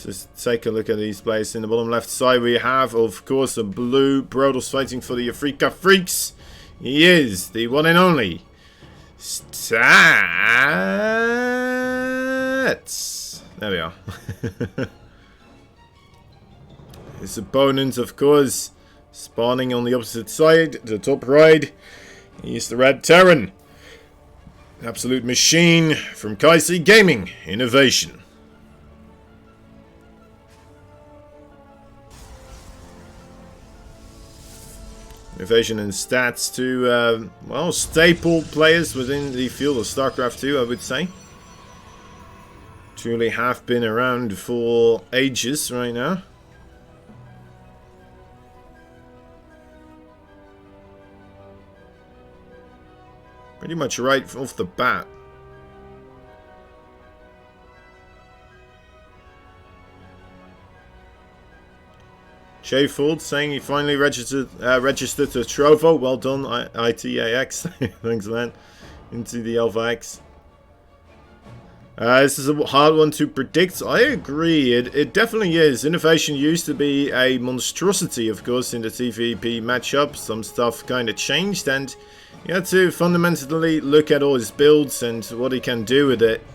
Just take a look at these players. In the bottom left side we have, of course, a blue Protoss fighting for the Afrika Freaks. He is the one and only Stats. There we are. His opponent, of course, spawning on the opposite side, the top right. He's the Red Terran. Absolute machine from Kaisi Gaming Innovation. Innovation and Stats, two, well, staple players within the field of StarCraft 2, I would say. Truly have been around for ages right now. Pretty much right off the bat. Jay Ford saying he finally registered to Trovo. Well done, ITaX. Thanks, man. Into the Alpha X. This is a hard one to predict. I agree. It definitely is. Innovation used to be a monstrosity, of course, in the TVP matchup. Some stuff kind of changed, and you had to fundamentally look at all his builds and what he can do with it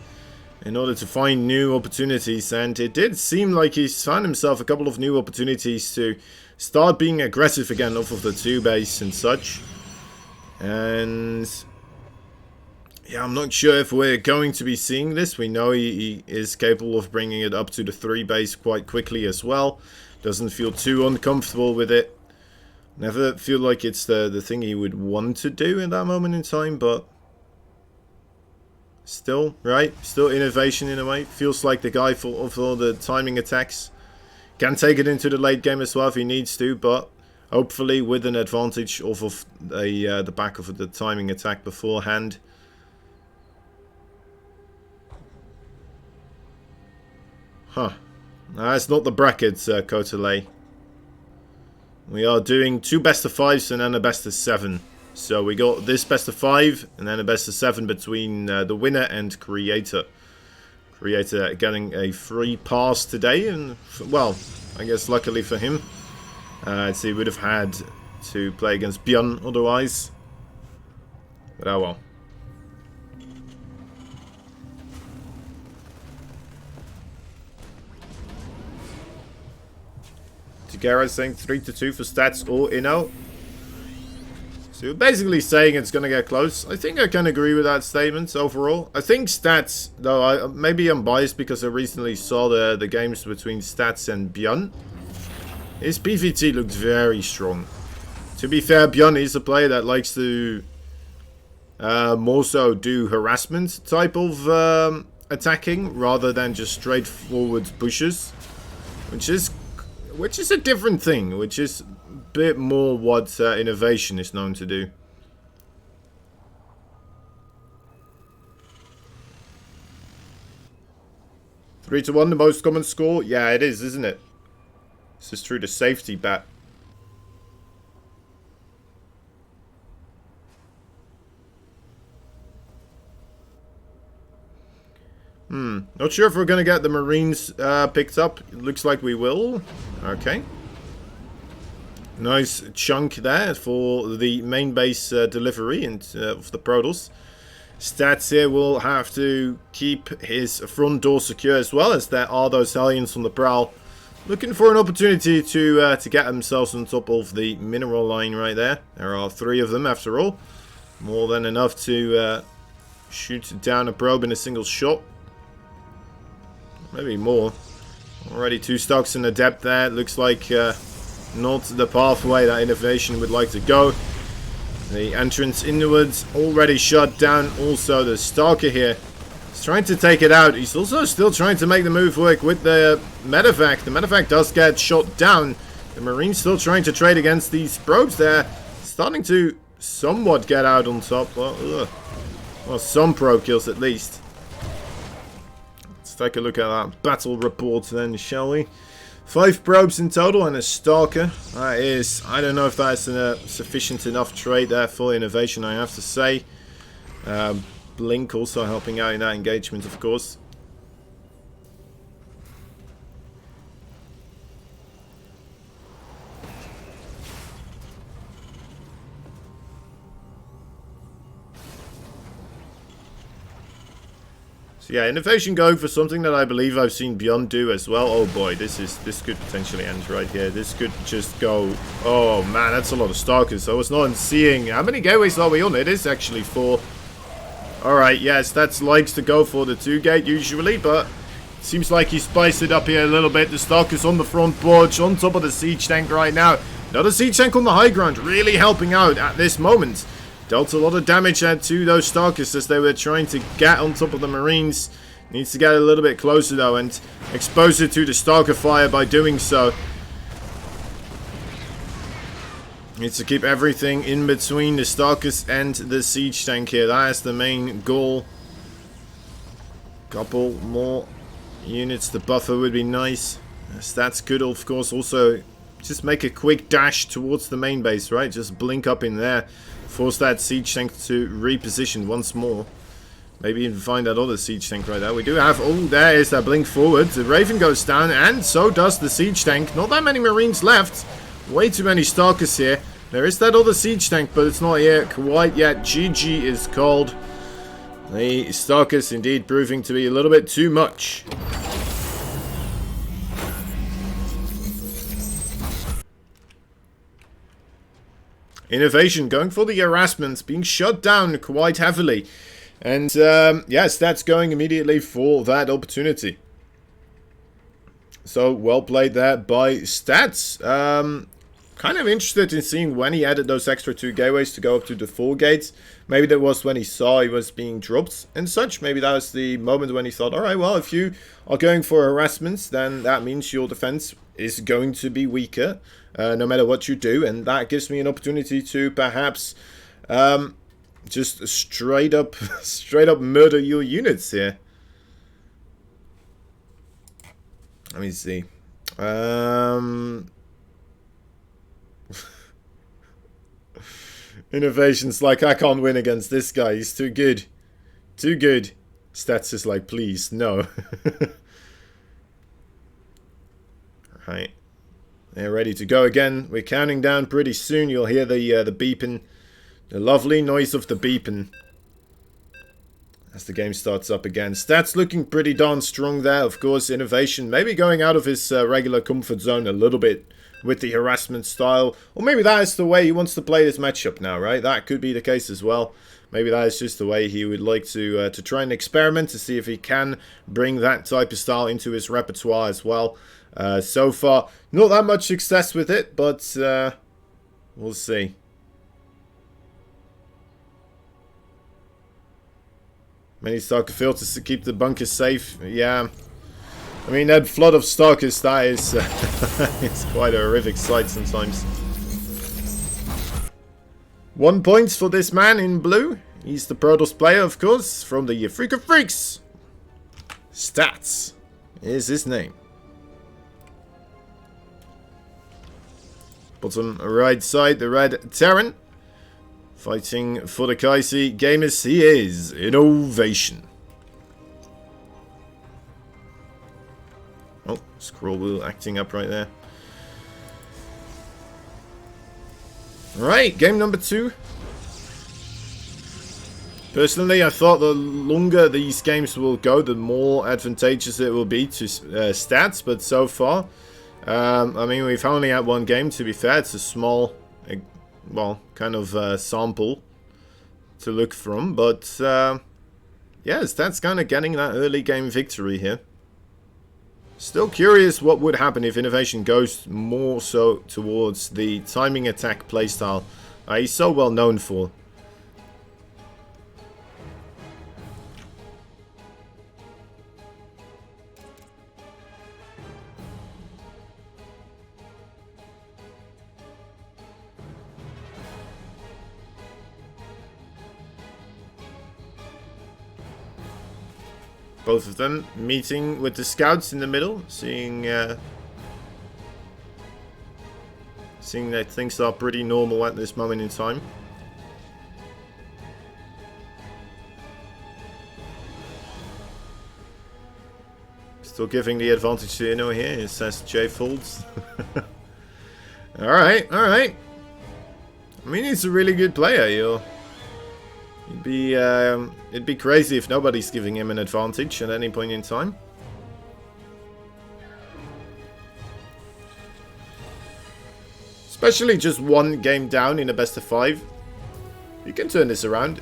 in order to find new opportunities, and it did seem like he's found himself a couple of new opportunities to start being aggressive again off of the 2 base and such. And yeah, I'm not sure if we're going to be seeing this. We know he is capable of bringing it up to the 3 base quite quickly as well. Doesn't feel too uncomfortable with it. Never feel like it's the thing he would want to do in that moment in time, but still, right? Still innovation in a way. Feels like the guy for the timing attacks. Can take it into the late game as well if he needs to, but hopefully with an advantage off of the back of the timing attack beforehand. Huh. That's not the brackets, Kotelay. We are doing 2 best of 5s and then a best of 7. So we got this best of 5 and then a best of 7 between the winner and Creator. Creator getting a free pass today, and well, I guess luckily for him, so he would have had to play against Björn otherwise. But oh well. Tigera saying 3-2 for Stats or Inno. So you're basically saying it's going to get close. I think I can agree with that statement overall. I think Stats, though, maybe I'm biased because I recently saw the games between Stats and Björn. His PvT looked very strong. To be fair, Björn is a player that likes to more so do harassment type of attacking rather than just straightforward pushes, which is a different thing, which is bit more what Innovation is known to do. Three to 1, the most common score? Yeah, it is, isn't it? This is through the safety bet. Not sure if we're going to get the Marines picked up. It looks like we will. Okay. Nice chunk there for the main base delivery and of the Protoss. Stats here will have to keep his front door secure as well, as there are those Hellions on the prowl, looking for an opportunity to get themselves on top of the mineral line right there. There are 3 of them after all, more than enough to shoot down a probe in a single shot. Maybe more. Already 2 stocks in the depth there. It looks like not the pathway that Innovation would like to go. The entrance inwards already shut down. Also the Stalker here is trying to take it out. He's also still trying to make the move work with the medevac. The medevac does get shot down. The Marines still trying to trade against these probes there. Starting to somewhat get out on top. Well, some probe kills at least. Let's take a look at that battle report then, shall we? 5 probes in total and a Stalker. That is, I don't know if that's a sufficient enough trade there for Innovation, I have to say. Blink also helping out in that engagement, of course. So yeah, innovation going for something that I believe I've seen Beyond do as well. Oh boy, this could potentially end right here. This could just go... Oh man, that's a lot of Stalkers. I was not seeing... How many gateways are we on? It is actually 4. Alright, yes, that's likes to go for the 2 gate usually, but... Seems like he spiced it up here a little bit. The Stalkers on the front porch, on top of the siege tank right now. Another siege tank on the high ground, really helping out at this moment. Dealt a lot of damage to those Stalkers as they were trying to get on top of the Marines. Needs to get a little bit closer though and expose it to the Stalker fire by doing so. Needs to keep everything in between the Stalkers and the siege tank here. That is the main goal. Couple more units to buffer would be nice. Stats could of course also just make a quick dash towards the main base, right? Just blink up in there. Force that siege tank to reposition once more. Maybe even find that other siege tank right there. We do have... Oh, there is that blink forward. The Raven goes down, and so does the siege tank. Not that many Marines left. Way too many Stalkers here. There is that other siege tank, but it's not here quite yet. GG is called. The Stalkers indeed proving to be a little bit too much. Innovation going for the harassment, being shut down quite heavily. And yes, that's going immediately for that opportunity. So well played there by Stats. Kind of interested in seeing when he added those extra 2 gateways to go up to the 4 gates. Maybe that was when he saw he was being dropped and such. Maybe that was the moment when he thought, alright, well, if you are going for harassments, then that means your defense is going to be weaker. No matter what you do, and that gives me an opportunity to perhaps just straight up murder your units here. Let me see. Innovation's like, I can't win against this guy. He's too good. Too good. Stats is like, please, no. Right. They're ready to go again. We're counting down pretty soon. You'll hear the beeping. The lovely noise of the beeping. As the game starts up again. Stats looking pretty darn strong there. Of course, Innovation maybe going out of his regular comfort zone a little bit with the harassment style. Or maybe that is the way he wants to play this matchup now, right? That could be the case as well. Maybe that is just the way he would like to try and experiment to see if he can bring that type of style into his repertoire as well. So far, not that much success with it, but we'll see. Many Stalker filters to keep the bunkers safe. Yeah. I mean, that flood of Stalkers, that is it's quite a horrific sight sometimes. 1 point for this man in blue. He's the Protoss player, of course, from the Freak of Freaks. Stats is his name. Bottom right side, the red Terran. Fighting for the Kaisi. Gamers, he is Innovation. Oh, scroll wheel acting up right there. Alright, game number 2. Personally, I thought the longer these games will go, the more advantageous it will be to Stats, but so far, I mean, we've only had 1 game, to be fair. It's a small, well, kind of sample to look from, but yeah, Stats kind of getting that early game victory here. Still curious what would happen if Innovation goes more so towards the timing attack playstyle he's so well known for. Both of them meeting with the scouts in the middle, seeing that things are pretty normal at this moment in time. Still giving the advantage to Inno here, it says J folds. Alright, alright. I mean, he's a really good player, It'd be crazy if nobody's giving him an advantage at any point in time. Especially just one game down in a best of 5. He can turn this around.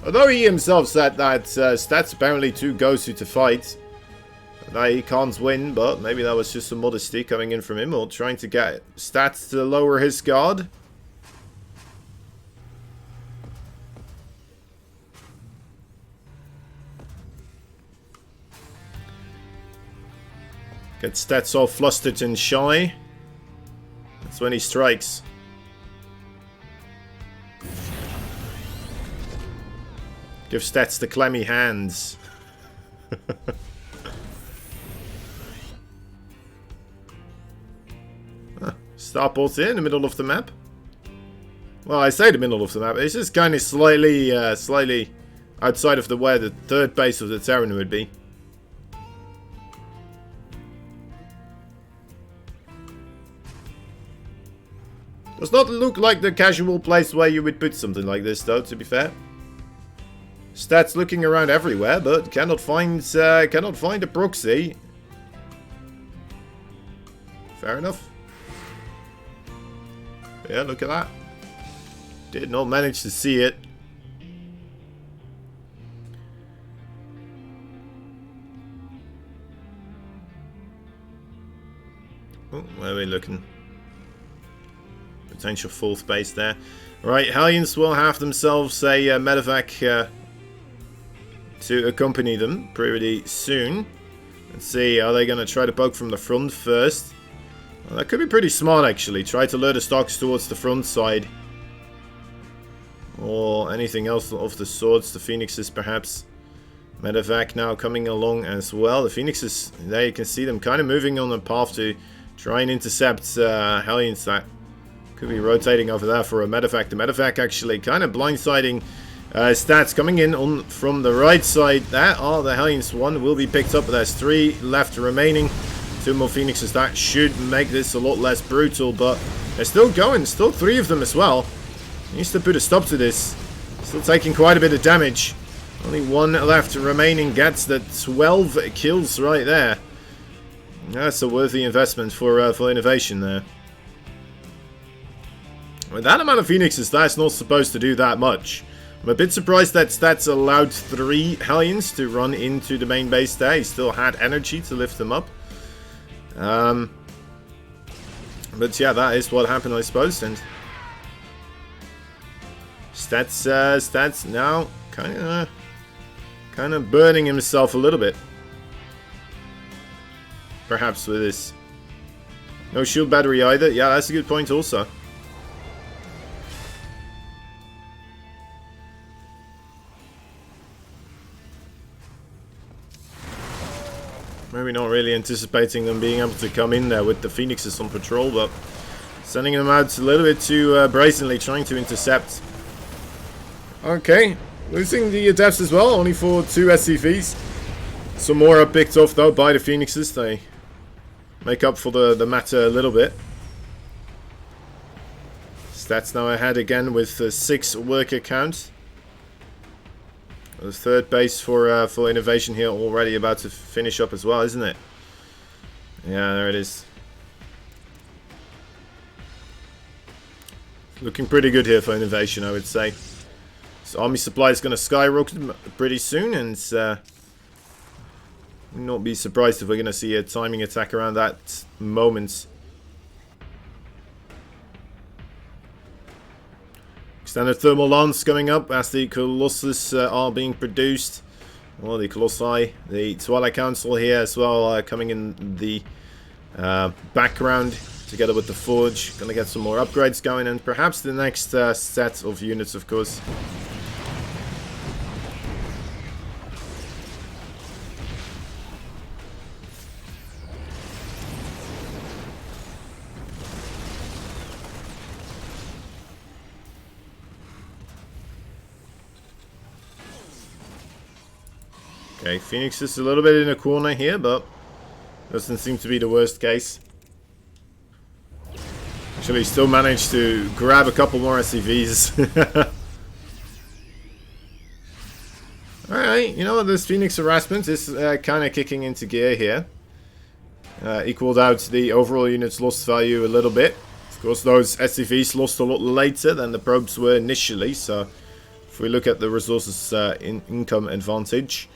Although he himself said that stats apparently too Gosu to fight. That he can't win, but maybe that was just some modesty coming in from him, or trying to get stats to lower his guard. Get stats all flustered and shy. That's when he strikes. Give stats the clammy hands. Starport's here in the middle of the map. Well, I say the middle of the map. It's just kind of slightly outside of where the third base of the Terran would be. Does not look like the casual place where you would put something like this, though, to be fair. Stats looking around everywhere, but cannot find a proxy. Fair enough. Yeah, look at that. Did not manage to see it. Oh, where are we looking? Potential fourth base there. Right, Hellions will have themselves a medevac to accompany them pretty soon. Let's see, are they going to try to poke from the front first? Well, that could be pretty smart, actually. Try to lure the stocks towards the front side. Or anything else of the sorts. The Phoenixes, perhaps. Medevac now coming along as well. The Phoenixes, there you can see them kind of moving on a path to try and intercept Hellions that could be rotating over there for a medevac. The medevac actually kind of blindsiding stats coming in on from the right side. That are the Hellions. One will be picked up. There's 3 left remaining. 2 more Phoenixes. That should make this a lot less brutal, but they're still going. Still 3 of them as well. Needs to put a stop to this. Still taking quite a bit of damage. Only 1 left remaining. Gets the 12 kills right there. That's a worthy investment for innovation there. With that amount of Phoenixes, that's not supposed to do that much. I'm a bit surprised that stats allowed 3 Hellions to run into the main base there. He still had energy to lift them up. But yeah, that is what happened, I suppose. And stats now kind of burning himself a little bit. Perhaps with this. No shield battery either. Yeah, that's a good point also. Maybe not really anticipating them being able to come in there with the Phoenixes on patrol, but sending them out a little bit too brazenly, trying to intercept. Okay, losing the Adepts as well, only for 2 SCVs. Some more are picked off though by the Phoenixes. They make up for the matter a little bit. Stats now ahead again with 6 worker count. The third base for innovation here already about to finish up as well, isn't it? Yeah, there it is. Looking pretty good here for innovation, I would say. So army supply is going to skyrocket pretty soon, and not be surprised if we're going to see a timing attack around that moment. Standard thermal lance coming up as the Colossus are being produced. Well, the Colossi, the Twilight Council here as well, coming in the background together with the Forge. Gonna get some more upgrades going, and perhaps the next set of units, of course. Okay, Phoenix is a little bit in a corner here, but doesn't seem to be the worst case. Actually, still managed to grab a couple more SCVs. Okay, you know what, this Phoenix harassment is kind of kicking into gear here. Equaled out the overall unit's lost value a little bit. Of course, those SCVs lost a lot later than the probes were initially, so if we look at the resources income advantage,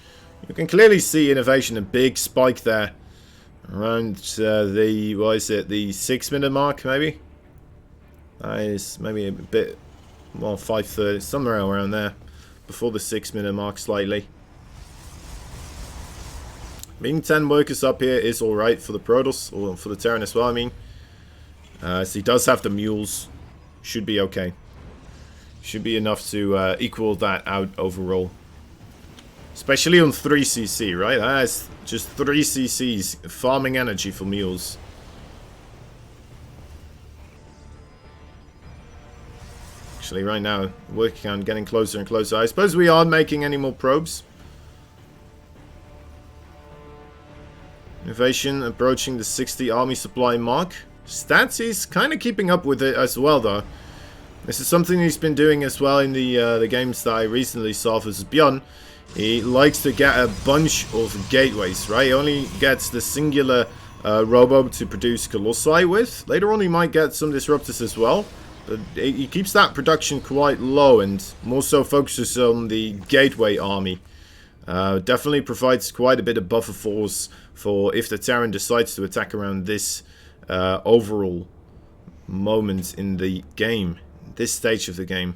you can clearly see innovation, a big spike there around the, what is it, the 6-minute mark maybe? That is maybe a bit, well, 5:30, somewhere around there, before the 6-minute mark slightly. Being 10 workers up here is alright for the Protoss, or for the Terran as well, I mean. So he does have the mules, should be okay. Should be enough to equal that out overall. Especially on 3cc, right? That is just 3cc's farming energy for mules. Actually, right now, working on getting closer and closer. I suppose we aren't making any more probes. Innovation approaching the 60 army supply mark. Stats is kind of keeping up with it as well, though. This is something he's been doing as well in the games that I recently saw versus Bjorn. He likes to get a bunch of gateways, right? He only gets the singular robo to produce Colossi with. Later on he might get some disruptors as well. But he keeps that production quite low and more so focuses on the gateway army. Definitely provides quite a bit of buffer force for if the Terran decides to attack around this overall moment in the game. This stage of the game.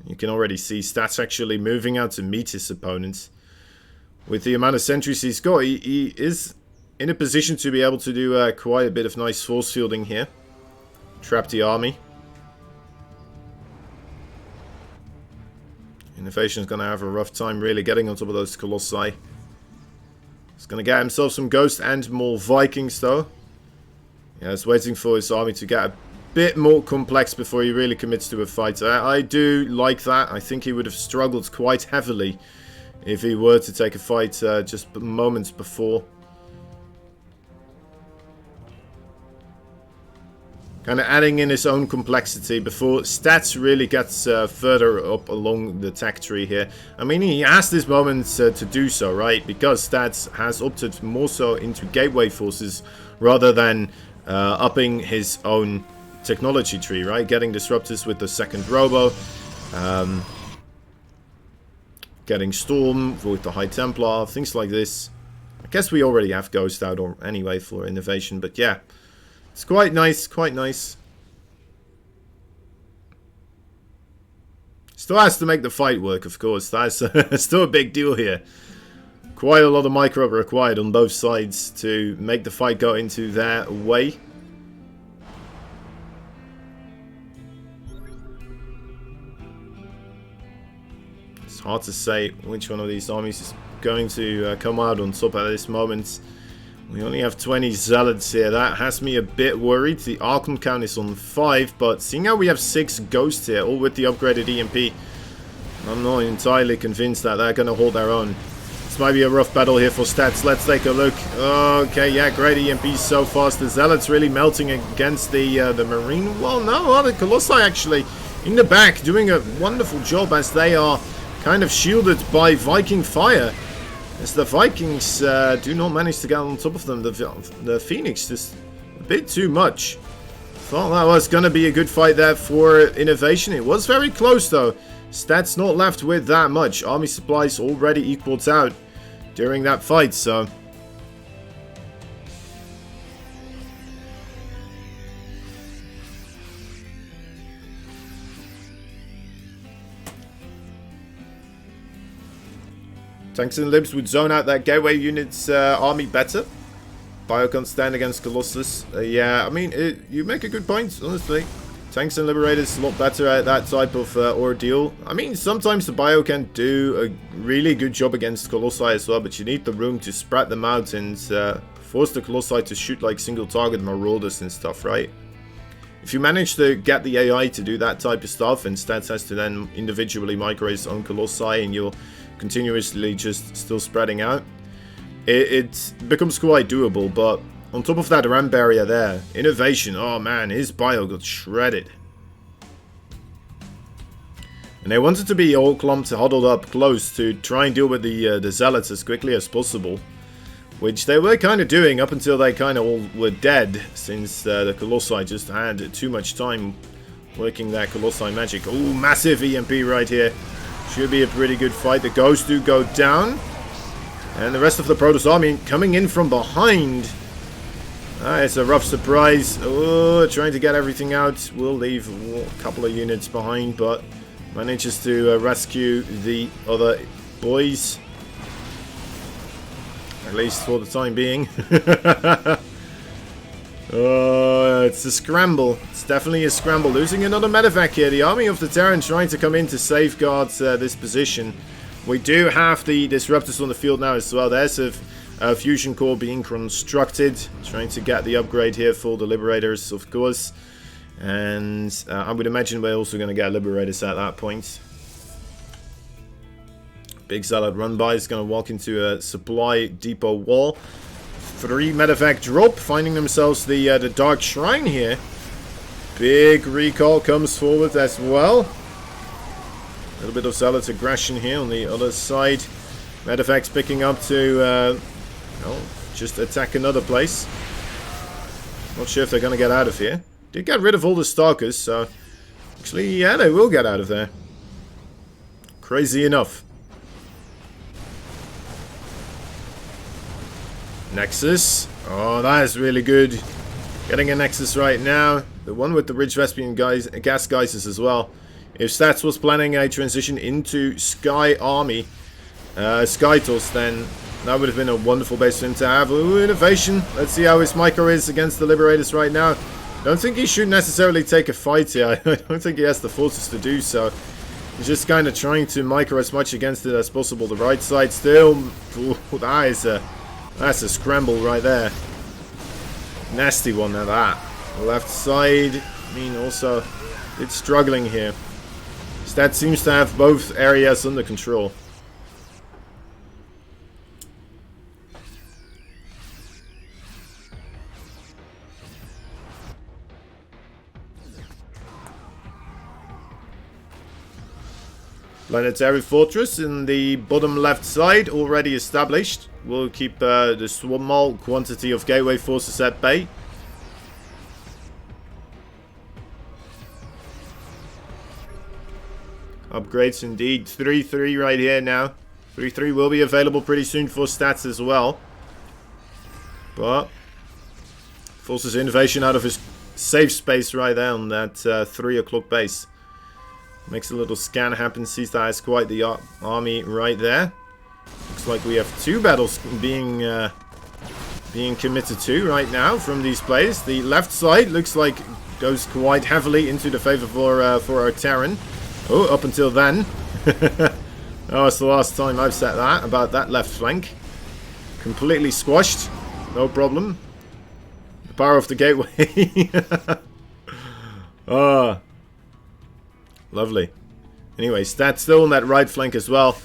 You can already see stats actually moving out to meet his opponents. With the amount of sentries he's got, he is in a position to be able to do quite a bit of nice force fielding here. Trap the army. Innovation's going to have a rough time really getting on top of those Colossi. He's going to get himself some Ghost and more Vikings though. Yeah, he's waiting for his army to get a bit more complex before he really commits to a fight. I do like that. I think he would have struggled quite heavily if he were to take a fight just moments before. Kind of adding in his own complexity before stats really gets further up along the tech tree here. I mean, he has this moment to do so, right? Because stats has opted more so into gateway forces rather than upping his own technology tree, right? Getting disruptors with the second robo, getting Storm with the High Templar, things like this. I guess we already have Ghost out anyway for innovation, but yeah, it's quite nice, quite nice. Still has to make the fight work, of course. That's still a big deal here. Quite a lot of micro required on both sides to make the fight go into their way. It's hard to say which one of these armies is going to come out on top at this moment. We only have 20 Zealots here. That has me a bit worried. The Archon count is on 5, but seeing how we have 6 Ghosts here, all with the upgraded EMP, I'm not entirely convinced that they're going to hold their own. This might be a rough battle here for stats. Let's take a look. Okay, yeah, great EMP so fast. The Zealots really melting against the Marine. Well, no, the Colossi actually in the back doing a wonderful job as they are kind of shielded by Viking fire. As the Vikings do not manage to get on top of them. The Phoenix just a bit too much. Thought that was going to be a good fight there for innovation. It was very close though. Stats not left with that much. Army supplies already equaled out during that fight, so... Tanks and Libs would zone out that gateway unit's army better. Bio can't stand against Colossus. Yeah, I mean, you make a good point, honestly. Tanks and Liberators a lot better at that type of ordeal. I mean, sometimes the Bio can do a really good job against Colossi as well, but you need the room to spread them out and force the Colossi to shoot like single target Marauders and stuff, right? If you manage to get the AI to do that type of stuff, and Stats has to then individually migrate his own Colossi, and you're continuously just still spreading out, it becomes quite doable. But on top of that RAM barrier there, innovation, oh man, his bio got shredded. And they wanted to be all clumped, huddled up close to try and deal with the Zealots as quickly as possible. Which they were kind of doing up until they kind of all were dead, since the Colossi just had too much time working that Colossi magic. Oh, massive EMP right here. Should be a pretty good fight. The ghosts do go down. And the rest of the Protoss army coming in from behind. It's a rough surprise. Oh, trying to get everything out. We'll leave a couple of units behind, but manages to rescue the other boys. At least for the time being. It's a scramble. It's definitely a scramble. Losing another medevac here. The army of the Terran trying to come in to safeguard this position. We do have the disruptors on the field now as well. There's a fusion core being constructed. Trying to get the upgrade here for the Liberators, of course. And I would imagine we're also going to get Liberators at that point. Big Zealot run by is going to walk into a supply depot wall. 3 medevac drop, finding themselves the Dark Shrine here. Big recall comes forward as well. A little bit of Zealot aggression here on the other side. Medevac's picking up to just attack another place. Not sure if they're going to get out of here. Did get rid of all the Stalkers, so actually, yeah, they will get out of there. Crazy enough. Nexus. Oh, that is really good. Getting a Nexus right now. The one with the Ridge Vespian gas geysers as well. If Stats was planning a transition into Sky Army, Skytos, then that would have been a wonderful base for him to have. Ooh, innovation. Let's see how his micro is against the Liberators right now. Don't think he should necessarily take a fight here. I don't think he has the forces to do so. He's just kind of trying to micro as much against it as possible. The right side still. Ooh, that's a scramble right there. Nasty one at that. The left side, I mean, also, it's struggling here. Stat seems to have both areas under control. Planetary Fortress in the bottom left side, already established. We'll keep the small quantity of gateway forces at bay. Upgrades indeed. 3-3 right here now. 3-3 will be available pretty soon for Stats as well. But forces innovation out of his safe space right there on that 3 o'clock base. Makes a little scan happen, sees that has quite the army right there. Looks like we have 2 battles being committed to right now from these players. The left side looks like goes quite heavily into the favor for our Terran. Oh, up until then. Oh, it's the last time I've said that about that left flank. Completely squashed. No problem. The power of the gateway. Ah. Lovely. Anyway, Stats still on that right flank as well.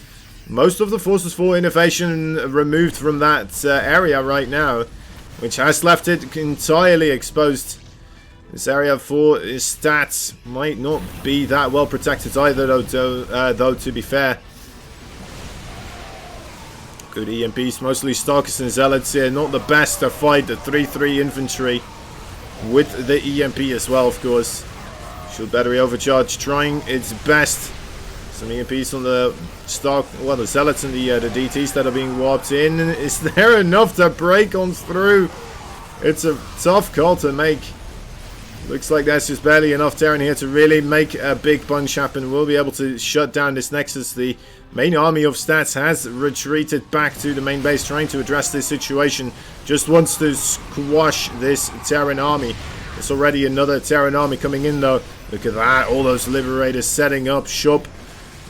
Most of the forces for innovation removed from that area right now, which has left it entirely exposed. This area for Stats might not be that well protected either, though to be fair. Good EMPs, mostly Stalkers and Zealots here. Not the best to fight the 3-3 infantry with the EMP as well, of course. Shield battery overcharge, trying its best. Some EMPs on the the Zealots and the DTs that are being warped in. Is there enough to break on through? It's a tough call to make. Looks like there's just barely enough Terran here to really make a big punch happen. We'll be able to shut down this Nexus. The main army of Stats has retreated back to the main base, trying to address this situation. Just wants to squash this Terran army. There's already another Terran army coming in though. Look at that, all those Liberators setting up shop.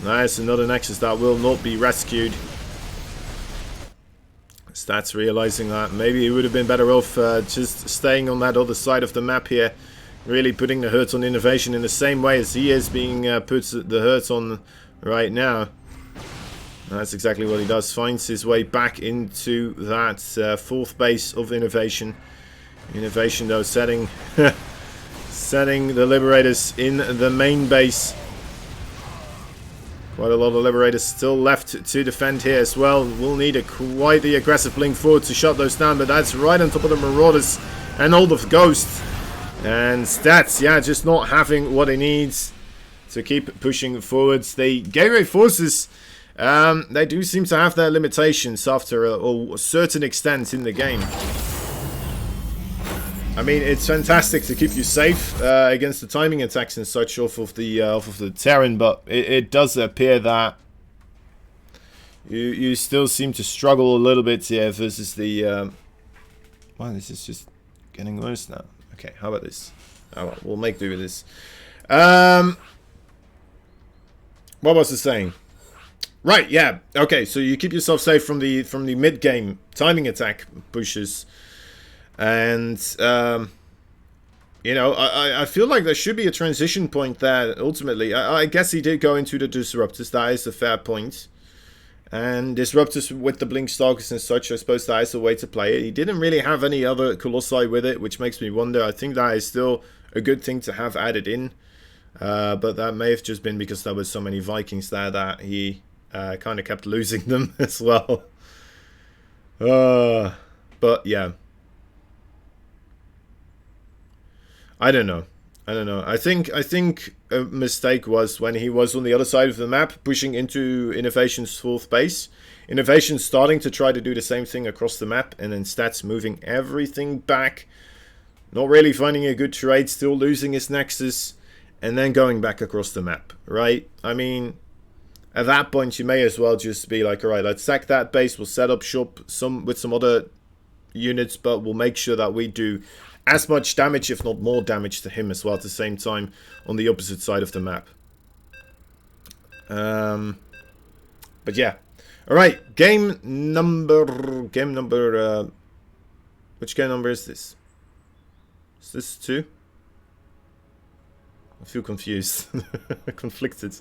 Nice, another Nexus that will not be rescued. Stats realizing that maybe he would have been better off just staying on that other side of the map here. Really putting the hurt on innovation in the same way as he is being put the hurt on right now. That's exactly what he does. Finds his way back into that 4th base of innovation. Innovation though setting setting the Liberators in the main base. Quite a lot of Liberators still left to defend here as well. We'll need a quite the aggressive blink forward to shut those down, but that's right on top of the Marauders and all of Ghosts. And Stats, yeah, just not having what he needs to keep pushing forwards. The gateway forces, they do seem to have their limitations after a certain extent in the game. I mean, it's fantastic to keep you safe against the timing attacks and such off of the Terran, but it does appear that you still seem to struggle a little bit here versus the. Wow, this is just getting worse now. Okay, how about this? Oh, well, we'll make do with this. What was I saying? Right, yeah. Okay, so you keep yourself safe from the mid-game timing attack pushes. And, you know, I feel like there should be a transition point there, ultimately. I guess he did go into the Disruptors. That is a fair point. And Disruptors with the Blink Stalkers and such, I suppose that is the way to play it. He didn't really have any other Colossi with it, which makes me wonder. I think that is still a good thing to have added in. But that may have just been because there were so many Vikings there that he kind of kept losing them as well. But, yeah. I don't know. I think a mistake was when he was on the other side of the map, pushing into Innovation's 4th base. Innovation starting to try to do the same thing across the map, and then Stats moving everything back. Not really finding a good trade, still losing his Nexus, and then going back across the map, right? I mean, at that point you may as well just be like, alright, let's sack that base, we'll set up shop with some other units, but we'll make sure that we do as much damage, if not more damage, to him as well at the same time on the opposite side of the map. But yeah. Alright, game number... which game number is this? Is this 2? I feel confused. Conflicted.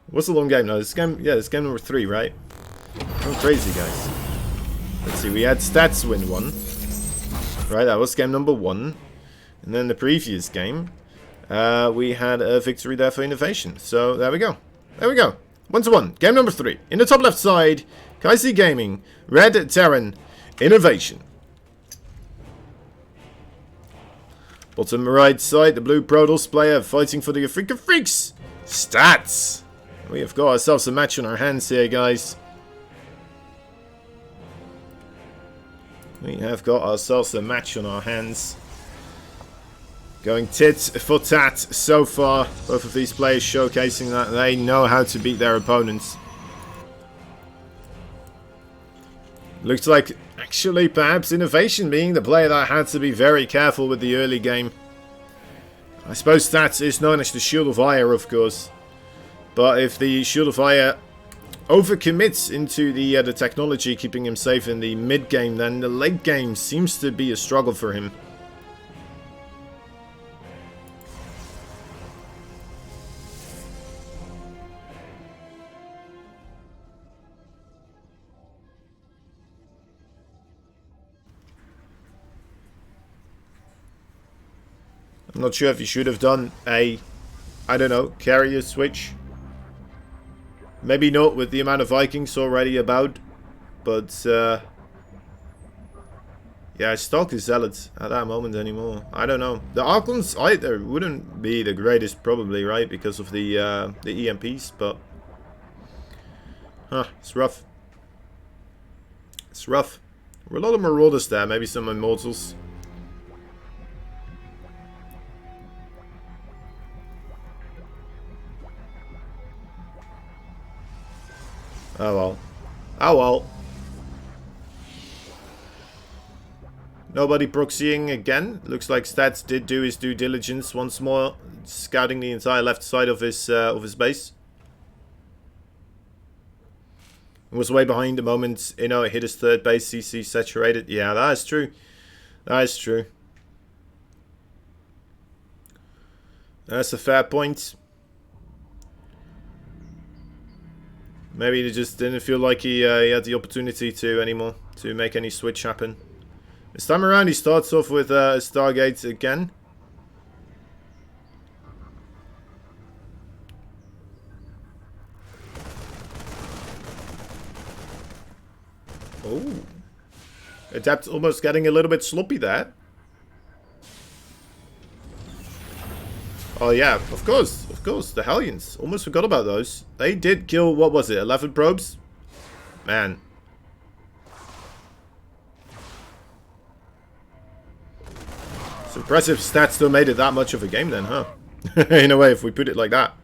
What's the long game now? This game, yeah, it's game number 3, right? Going crazy, guys. Let's see, we had Stats win 1. Right, that was game number 1. And then the previous game, we had a victory there for Innovation. So, there we go. There we go. 1-1. Game number 3. In the top left side, Kaisi Gaming, Red Terran, Innovation. Bottom right side, the blue Protoss player fighting for the Afrika Freaks. Stats. We have got ourselves a match on our hands here, guys. We have got ourselves a match on our hands. Going tit for tat so far. Both of these players showcasing that they know how to beat their opponents. Looks like actually perhaps Innovation being the player that had to be very careful with the early game. I suppose Stats is known as the Shield of Fire, of course. But if the Shield of Fire overcommits into the technology, keeping him safe in the mid game, then the late game seems to be a struggle for him. I'm not sure if he should have done a, I don't know, carrier switch. Maybe not with the amount of Vikings already about, but yeah, Stalker Zealots at that moment anymore. I don't know. The Archons either wouldn't be the greatest probably, right, because of the EMPs, but it's rough. It's rough. There were a lot of Marauders there, maybe some Immortals. Oh well. Oh well. Nobody proxying again. Looks like Stats did do his due diligence once more, scouting the entire left side of his base. He was way behind the moment, you know, it hit his 3rd base, CC saturated. Yeah, that is true. That is true. That's a fair point. Maybe he just didn't feel like he had the opportunity to anymore, to make any switch happen. This time around he starts off with Stargate again. Adept almost getting a little bit sloppy there. Oh yeah, of course, the Hellions. Almost forgot about those. They did kill, what was it, 11 probes? Man. It's impressive stats still made it that much of a game then, huh? In a way, if we put it like that.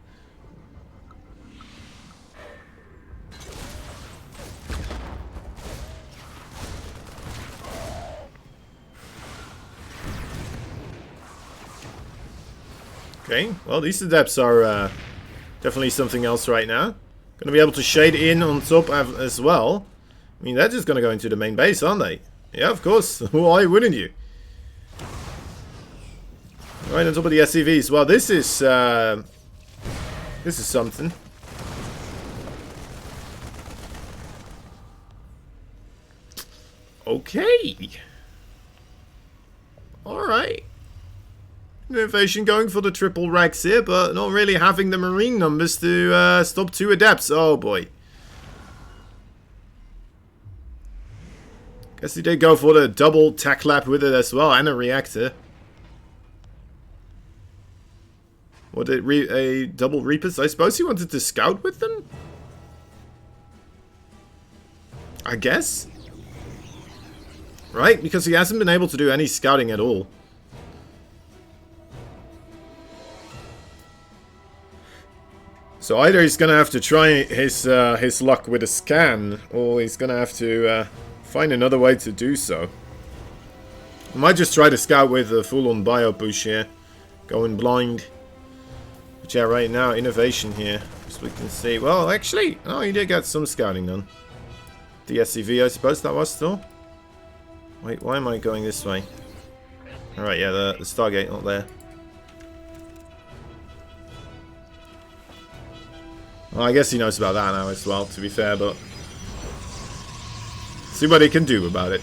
Okay, well these adepts are definitely something else right now. Gonna be able to shade in on top as well. I mean, they're just gonna go into the main base, aren't they? Yeah, of course. Why wouldn't you? Right on top of the SCVs. Well, this is something. Okay. Alright. Innovation going for the triple racks here, but not really having the marine numbers to stop 2 adepts. Oh boy. Guess he did go for the double tac lab with it as well, and a reactor. What did a double Reapers? I suppose he wanted to scout with them? I guess? Right? Because he hasn't been able to do any scouting at all. So either he's gonna have to try his luck with a scan, or he's gonna have to find another way to do so. I might just try to scout with a full-on bio push here, going blind. But yeah, right now innovation here, as we can see. Well, actually, oh, he did get some scouting done. The SCV, I suppose that was still. Wait, why am I going this way? All right, yeah, the Stargate not there. Well, I guess he knows about that now as well, to be fair, but... see what he can do about it.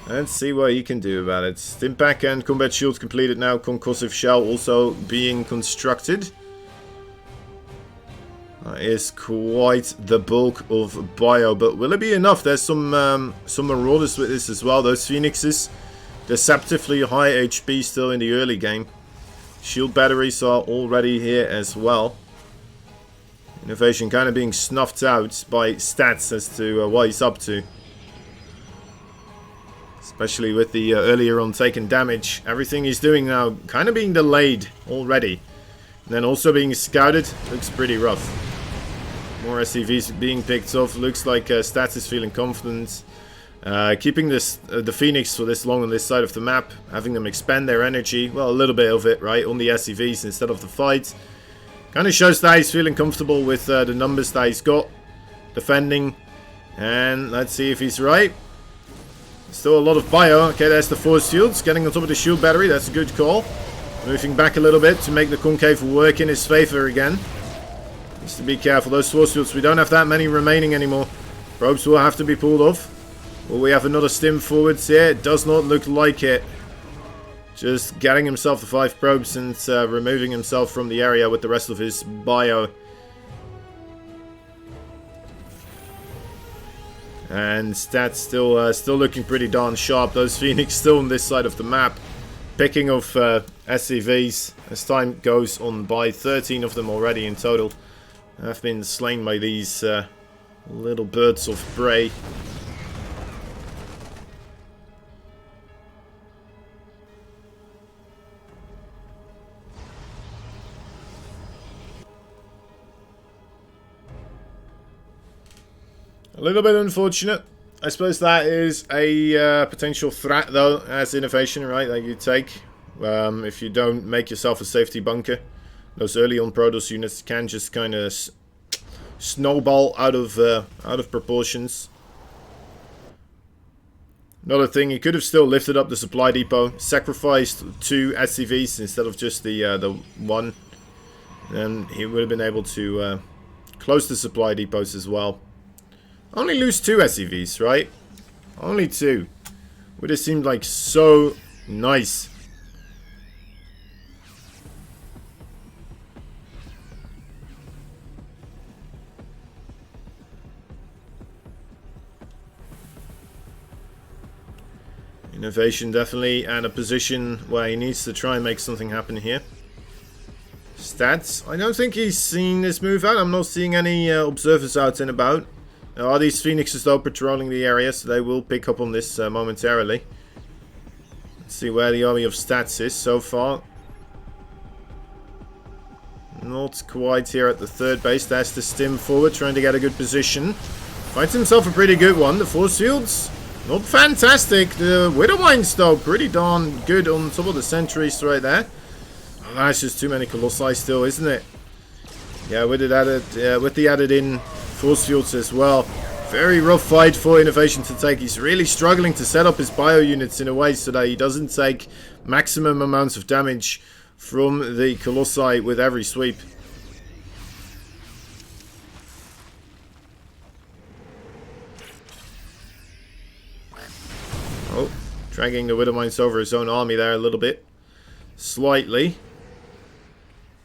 Let's see what he can do about it. Stimpack and combat shields completed now. Concussive shell also being constructed. That is quite the bulk of bio, but will it be enough? There's some marauders with this as well. Those phoenixes, deceptively high HP still in the early game. Shield batteries are already here as well. Innovation kind of being snuffed out by stats as to what he's up to. Especially with the earlier on taken damage. Everything he's doing now kind of being delayed already. And then also being scouted looks pretty rough. More SCVs being picked off. Looks like Stats is feeling confident. Keeping this the Phoenix for this long on this side of the map. Having them expend their energy. Well, a little bit of it, right? On the SCVs instead of the fight. Kind of shows that he's feeling comfortable with the numbers that he's got. Defending. And let's see if he's right. Still a lot of bio. Okay, there's the force shields. Getting on top of the shield battery. That's a good call. Moving back a little bit to make the concave work in his favor again. Needs to be careful. Those force shields, we don't have that many remaining anymore. Probes will have to be pulled off. Will we have another stim forwards here? It does not look like it. Just getting himself the 5 probes and removing himself from the area with the rest of his bio. And Stats still looking pretty darn sharp. Those Phoenix still on this side of the map. Picking off SCVs as time goes on by. 13 of them already in total have been slain by these little birds of prey. A little bit unfortunate. I suppose that is a potential threat, though, as innovation, right, that you take. If you don't make yourself a safety bunker. Those early on Protoss units can just kind of snowball out of proportions. Another thing, he could have still lifted up the supply depot, sacrificed 2 SCVs instead of just the 1. And he would have been able to close the supply depots as well. Only lose 2 SCVs, right? Only 2. Would have seemed like so nice. Innovation definitely at a position where he needs to try and make something happen here. Stats. I don't think he's seen this move out. I'm not seeing any observers out and about. There are these phoenixes though patrolling the area, so they will pick up on this momentarily. Let's see where the army of stats is so far. Not quite here at the third base. There's the stim forward, trying to get a good position. Finds himself a pretty good one. The force fields, not fantastic. The widow mines though, pretty darn good on top of the sentries right there. Oh, that's just too many colossi still, isn't it? Yeah, with it added, with the added in force fields as well. Very rough fight for Innovation to take. He's really struggling to set up his bio units in a way so that he doesn't take maximum amounts of damage from the colossi with every sweep. Oh, dragging the widow mines over his own army there a little bit. Slightly.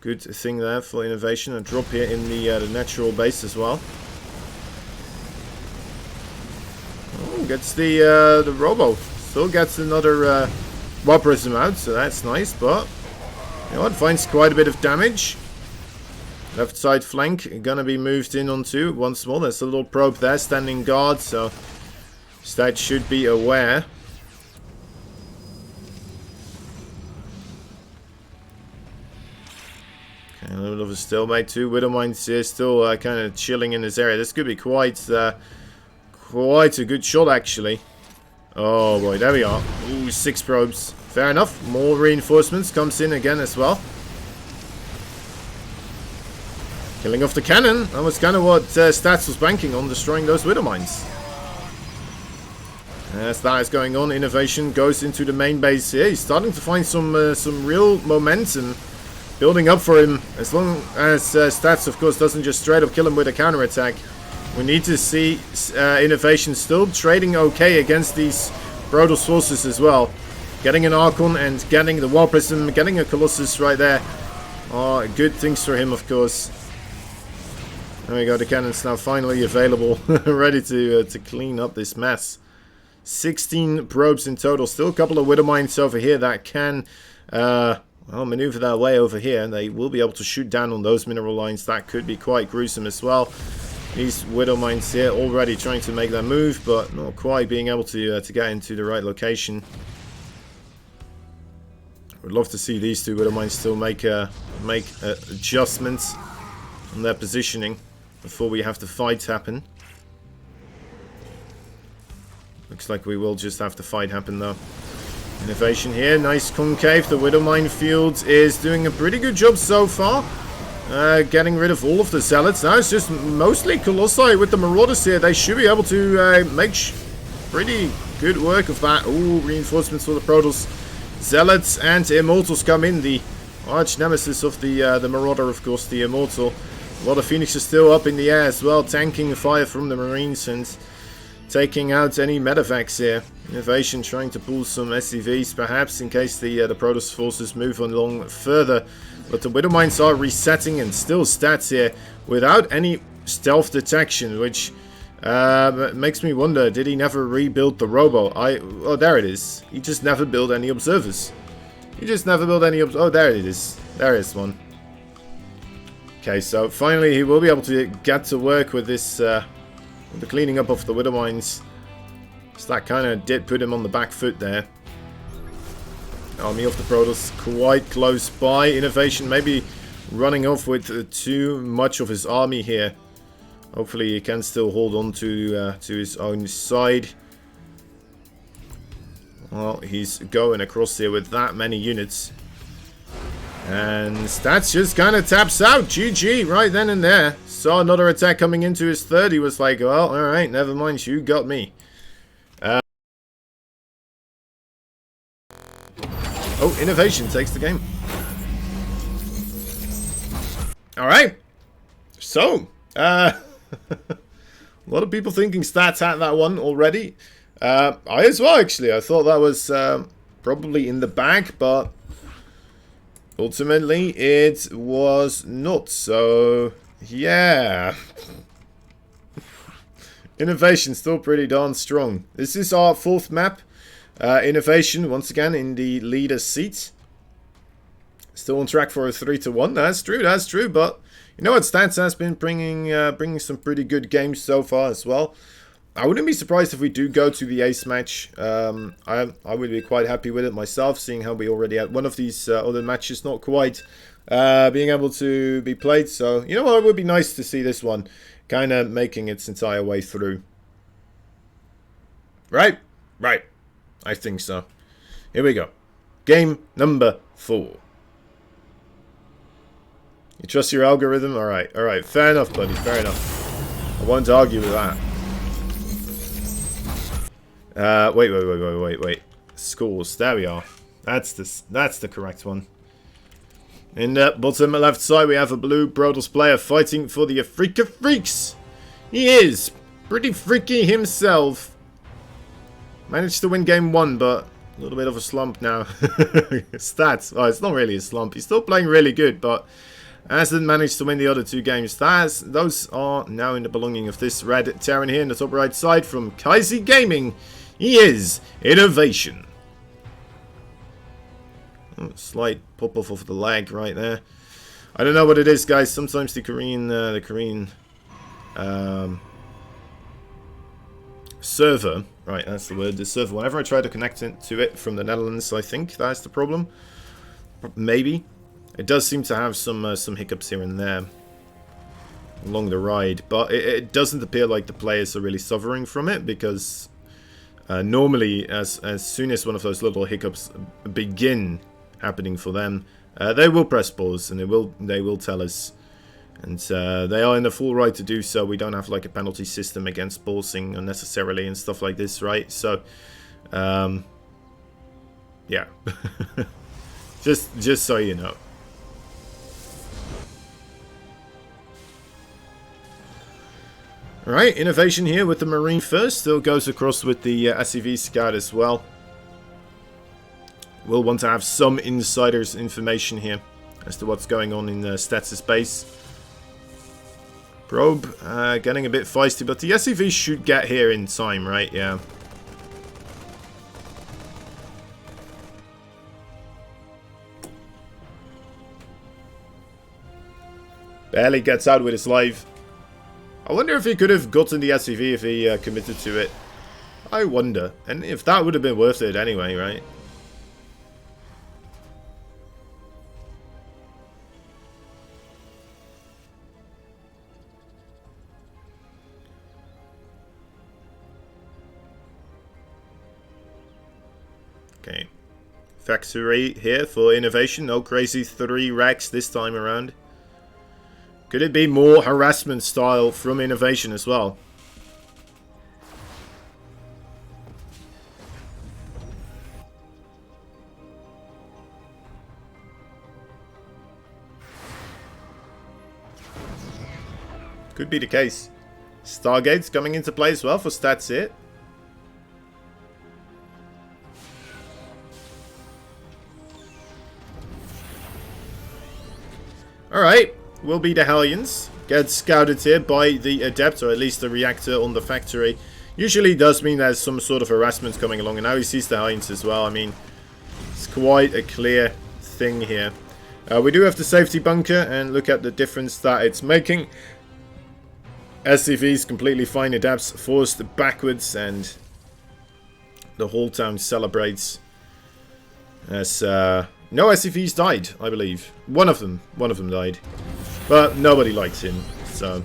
Good thing there for Innovation. A drop here in the natural base as well. Oh, gets the Robo. Still gets another War Prism out, so that's nice, but you know what, finds quite a bit of damage. Left side flank gonna be moved in onto once more. There's a little probe there standing guard, so Stat should be aware. Okay, a little bit of a stalemate. Two widow mines here, still kind of chilling in this area. This could be quite a good shot actually. Oh boy, there we are. Ooh, 6 probes. Fair enough. More reinforcements comes in again as well. Killing off the cannon. That was kind of what Stats was banking on, destroying those widow mines. As that is going on, Innovation goes into the main base here. He's starting to find some real momentum building up for him. As long as Stats, of course, doesn't just straight up kill him with a counterattack. We need to see Innovation still trading okay against these Protoss forces as well. Getting an Archon and getting the War Prism, getting a Colossus right there. Oh, good things for him, of course. There we go, the cannon's now finally available, ready to clean up this mess. 16 probes in total. Still a couple of widow mines over here that can well, maneuver their way over here. And they will be able to shoot down on those mineral lines. That could be quite gruesome as well. These widow mines here already trying to make their move, but not quite being able to get into the right location. Would love to see these two widow mines still make adjustments on their positioning before we have the fight happen. Looks like we will just have the fight happen though. Innovation here, nice concave. The widow mine field is doing a pretty good job so far. Getting rid of all of the zealots. Now it's just mostly Colossi with the Marauders here. They should be able to make pretty good work of that. Ooh, reinforcements for the Protoss. Zealots and Immortals come in. The arch nemesis of the Marauder, of course, the Immortal. A lot of Phoenixes still up in the air as well, tanking fire from the Marines and taking out any medevacs here. Innovation trying to pull some SCVs perhaps in case the Protoss forces move along further. But the widow mines are resetting and still Stats here without any stealth detection, which makes me wonder, did he never rebuild the Robo? Oh, there it is. He just never built any observers. He just never built any oh, there it is. There is one. Okay, so finally he will be able to get to work with this, with the cleaning up of the widow mines. So that kind of did put him on the back foot there. Army of the Protoss quite close by. Innovation maybe running off with too much of his army here. Hopefully he can still hold on to his own side. Well, he's going across here with that many units. And Stats just kind of taps out. GG right then and there. Saw another attack coming into his third. He was like, well, alright, never mind, you got me. Oh, Innovation takes the game. Alright. So, a lot of people thinking Stats had that one already. I as well, actually. I thought that was probably in the bag, but ultimately it was not. So, yeah. Innovation still pretty darn strong. This is our 4th map. Innovation, once again, in the leader seat. Still on track for a 3-1. That's true. But you know what? Stats has been bringing some pretty good games so far as well. I wouldn't be surprised if we do go to the ace match. I would be quite happy with it myself, seeing how we already had one of these other matches not quite being able to be played. So, you know what? It would be nice to see this one kind of making its entire way through. Right? Right. I think so. Here we go. Game number 4. You trust your algorithm? Alright, alright. Fair enough, buddy. Fair enough. I won't argue with that. Wait. Scores. There we are. That's the correct one. In the bottom left side, we have a blue Brothers player fighting for the Afrika Freaks. He is pretty freaky himself. Managed to win game 1, but a little bit of a slump now. Stats. Oh, it's not really a slump. He's still playing really good, but hasn't managed to win the other 2 games. Those are now in the belonging of this red Terran here in the top right side from Kaisi Gaming. He is Innovation. Oh, slight pop-off of the leg right there. I don't know what it is, guys. Sometimes the Korean server, right, that's the word, the server, whenever I try to connect it to it from the Netherlands, I think that's the problem. Maybe. It does seem to have some hiccups here and there along the ride, but it doesn't appear like the players are really suffering from it, because normally as soon as one of those little hiccups begin happening for them, they will press pause and they will tell us, and they are in the full right to do so. We don't have like a penalty system against pausing unnecessarily and stuff like this, right? So yeah. just so you know. Alright, Innovation here with the Marine first. Still goes across with the SCV Scout as well. We'll want to have some insiders information here as to what's going on in Stats' base. Probe getting a bit feisty, but the SCV should get here in time, right? Yeah. Barely gets out with his life. I wonder if he could have gotten the SCV if he committed to it. I wonder. And if that would have been worth it anyway, right? Okay. Factory here for Innovation. No crazy 3 racks this time around. Could it be more harassment style from Innovation as well? Could be the case. Stargate's coming into play as well for Stats here. Alright. Will be the Hellions. Get scouted here by the Adept, or at least the reactor on the factory. Usually does mean there's some sort of harassment coming along, and now he sees the Hellions as well. I mean, it's quite a clear thing here. We do have the safety bunker, and look at the difference that it's making. SCV's completely fine. Adepts forced backwards, and the whole town celebrates as no SCVs died, I believe. One of them died. But nobody likes him, so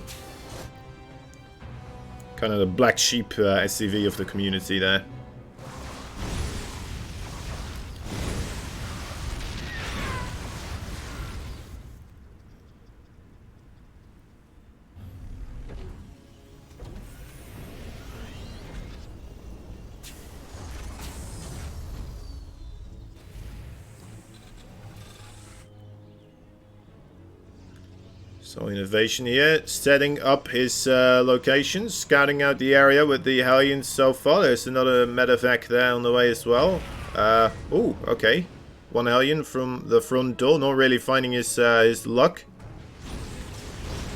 kind of the black sheep SCV of the community there. So Innovation here, setting up his location, scouting out the area with the Hellions so far. There's another medevac there on the way as well. Oh, okay. One Hellion from the front door, not really finding his luck.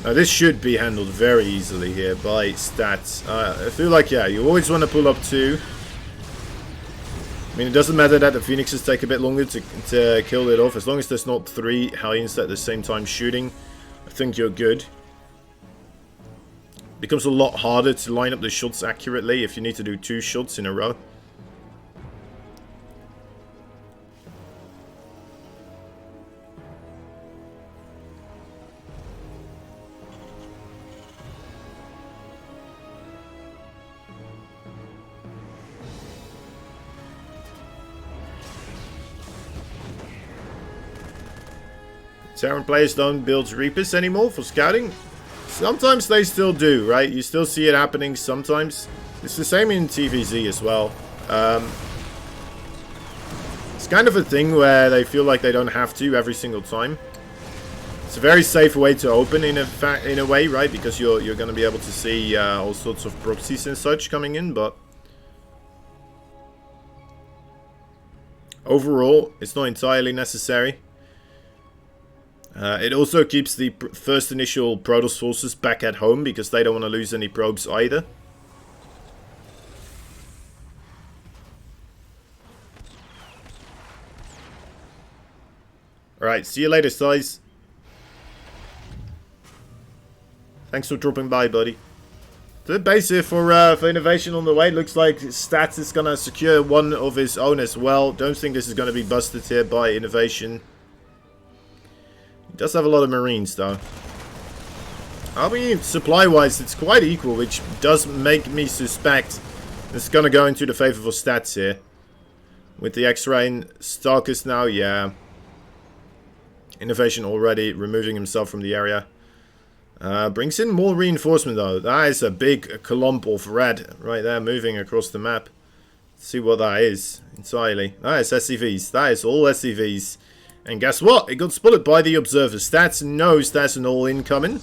Now this should be handled very easily here by Stats. I feel like, yeah, you always want to pull up 2. mean, it doesn't matter that the Phoenixes take a bit longer to kill it off. As long as there's not 3 Hellions at the same time shooting, I think you're good. It becomes a lot harder to line up the shots accurately if you need to do 2 shots in a row. Terran players don't build Reapers anymore for scouting. Sometimes they still do, right? You still see it happening sometimes. It's the same in TVZ as well. It's kind of a thing where they feel like they don't have to every single time. It's a very safe way to open in a way, right? Because you're going to be able to see all sorts of proxies and such coming in, but overall, it's not entirely necessary. It also keeps the first initial Protoss forces back at home because they don't want to lose any probes either. Alright, see you later, Size. Thanks for dropping by, buddy. The base here for innovation on the way. Looks like Stats is going to secure one of his own as well. Don't think this is going to be busted here by innovation. Does have a lot of Marines though. I mean, supply-wise, it's quite equal, which does make me suspect it's gonna go into the favor for Stats here. With the X-Ray Starkest now, yeah. Innovation already removing himself from the area. Brings in more reinforcement though. That is a big clump of red right there moving across the map. Let's see what that is entirely. That is SCVs. That is all SCVs. And guess what? It got spotted by the observer. Stats knows that's an all-in coming.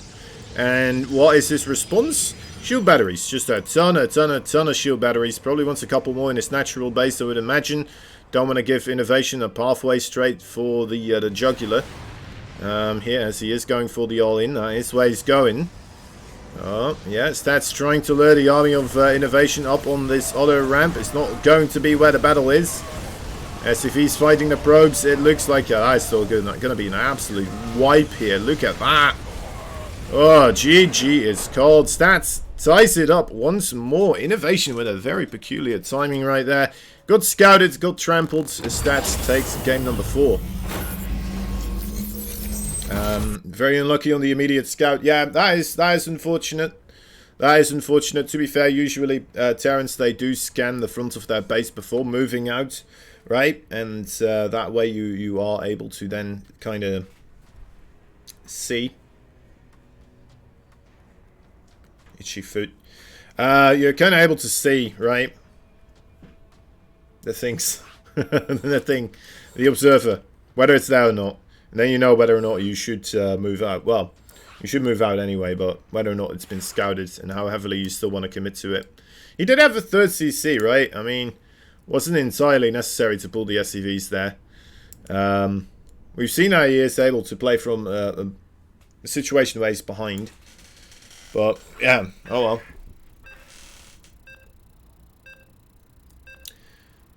And what is his response? Shield batteries. Just a ton of shield batteries. Probably wants a couple more in his natural base, I would imagine. Don't want to give innovation a pathway straight for the jugular. Here, as he is going for the all-in. That is where he's going. Oh, yeah. Stats trying to lure the army of innovation up on this other ramp. It's not going to be where the battle is. As if he's fighting the probes, it looks like that's still going to be an absolute wipe here. Look at that. Oh, GG is called. Stats ties it up once more. Innovation with a very peculiar timing right there. Got scouted, got trampled. Stats takes game number 4. Very unlucky on the immediate scout. Yeah, that is unfortunate. That is unfortunate. To be fair, usually Terrans, they do scan the front of their base before moving out. Right, and that way you are able to then kind of see. Itchy foot. You're kind of able to see, right? The things, the observer, whether it's there or not, and then you know whether or not you should move out. Well, you should move out anyway, but whether or not it's been scouted and how heavily you still want to commit to it. He did have a 3rd CC, right? I mean. Wasn't entirely necessary to pull the SCVs there. We've seen how he is able to play from a situation where he's behind. But, yeah, oh well.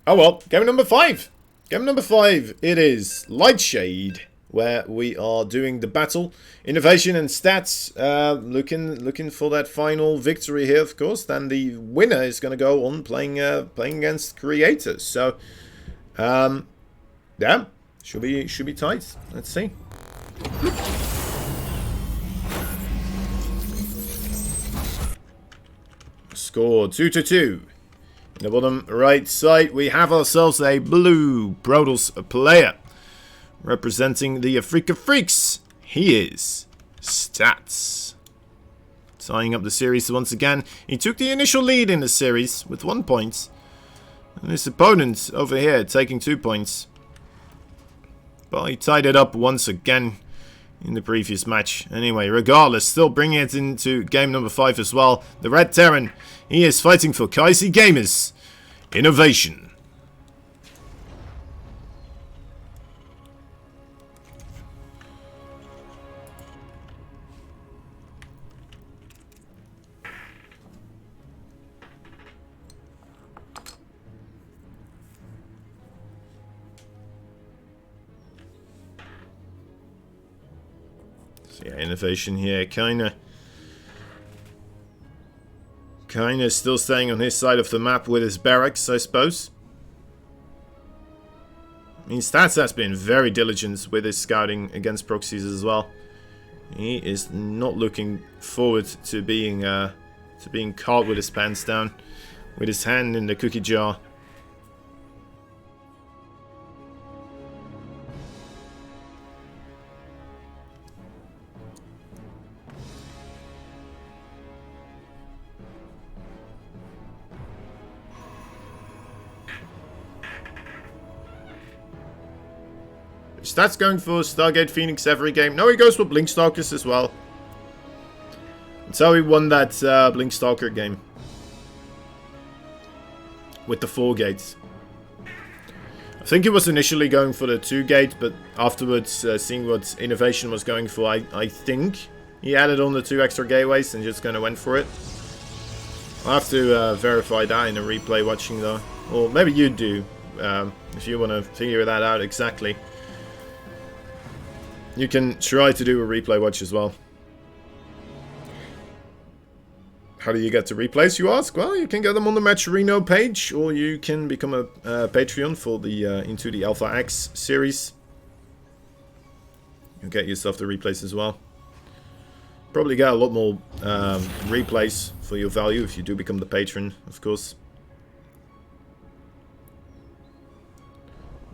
Oh well, game number 5. Game number 5, it is Lightshade, where we are doing the battle. Innovation and Stats, looking for that final victory here, of course. Then the winner is going to go on playing against Creators. So, yeah, should be tight. Let's see. Score 2-2. In the bottom right side, we have ourselves a blue Protoss player. Representing the Afrika Freaks, he is Stats. Tying up the series once again. He took the initial lead in the series with 1 point. And his opponent over here taking 2 points. But he tied it up once again in the previous match. Anyway, regardless, still bringing it into game number 5 as well. The Red Terran, he is fighting for Kaisi Gamers. Innovation. So yeah, innovation here, kinda still staying on his side of the map with his barracks, I suppose. I mean, Stats has been very diligent with his scouting against proxies as well. He is not looking forward to being caught with his pants down, with his hand in the cookie jar. Stats going for Stargate Phoenix every game. No, he goes for Blinkstalkers as well. That's how he won that Blinkstalker game. With the 4 gates. I think he was initially going for the 2 gate, but afterwards, seeing what Innovation was going for, I think he added on the 2 extra gateways and just kind of went for it. I'll have to verify that in a replay watching though. Or maybe you do, if you want to figure that out exactly. You can try to do a replay watch as well. How do you get to replays, you ask? Well, you can get them on the Matcherino page, or you can become a Patreon for the Into the Alpha X series. You'll get yourself the replays as well. Probably get a lot more replays for your value if you do become the patron, of course.